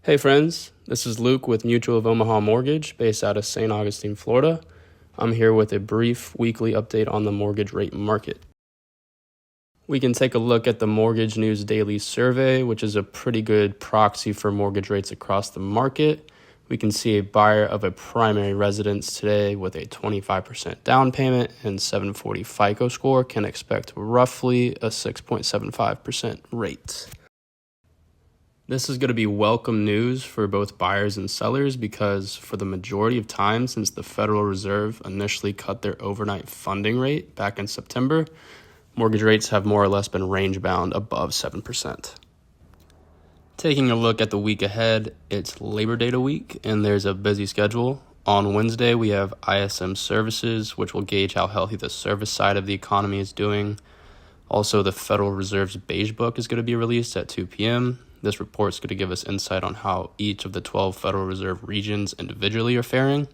Hey friends, this is Luke with Mutual of Omaha Mortgage based out of St. Augustine, Florida. I'm here with a brief weekly update on the mortgage rate market. We can take a look at the Mortgage News Daily Survey, which is a pretty good proxy for mortgage rates across the market. We can see a buyer of a primary residence today with a 25% down payment and 740 FICO score can expect roughly a 6.75% rate. This is going to be welcome news for both buyers and sellers because for the majority of time since the Federal Reserve initially cut their overnight funding rate back in September, mortgage rates have more or less been range-bound above 7%. Taking a look at the week ahead, it's Labor Day week and there's a busy schedule. On Wednesday, we have ISM Services, which will gauge how healthy the service side of the economy is doing. Also, the Federal Reserve's Beige Book is going to be released at 2 p.m. This report is going to give us insight on how each of the 12 Federal Reserve regions individually are faring.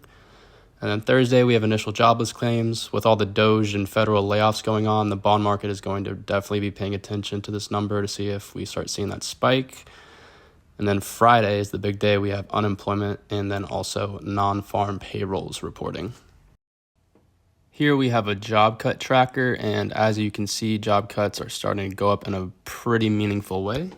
And then Thursday, we have initial jobless claims. With all the Doge and federal layoffs going on, the bond market is going to definitely be paying attention to this number to see if we start seeing that spike. And then Friday is the big day. We have unemployment and then also non-farm payrolls reporting. Here we have a job cut tracker, and as you can see, job cuts are starting to go up in a pretty meaningful way.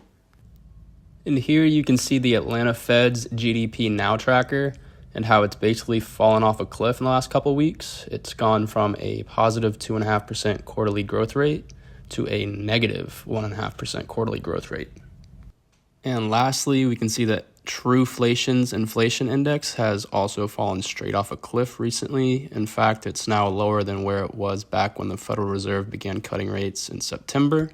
And here you can see the Atlanta Fed's GDP Now tracker and how it's basically fallen off a cliff in the last couple of weeks. It's gone from a positive 2.5% quarterly growth rate to a negative 1.5% quarterly growth rate. And lastly, we can see that Truflation's inflation index has also fallen straight off a cliff recently. In fact, it's now lower than where it was back when the Federal Reserve began cutting rates in September.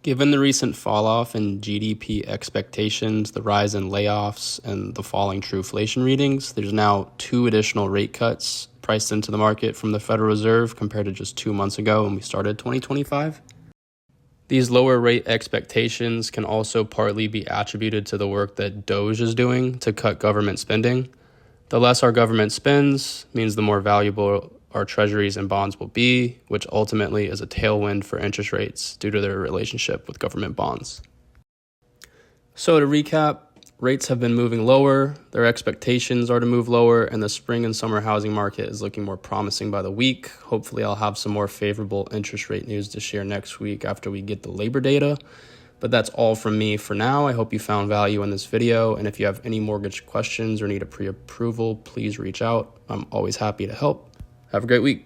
Given the recent fall-off in GDP expectations, the rise in layoffs, and the falling Truflation readings, there's now 2 additional rate cuts priced into the market from the Federal Reserve compared to just 2 months ago when we started 2025. These lower rate expectations can also partly be attributed to the work that Doge is doing to cut government spending. The less our government spends means the more valuable our treasuries and bonds will be, which ultimately is a tailwind for interest rates due to their relationship with government bonds. So to recap, rates have been moving lower, their expectations are to move lower, and the spring and summer housing market is looking more promising by the week. Hopefully I'll have some more favorable interest rate news to share next week after we get the labor data. But that's all from me for now. I hope you found value in this video, and if you have any mortgage questions or need a pre-approval, please reach out. I'm always happy to help. Have a great week.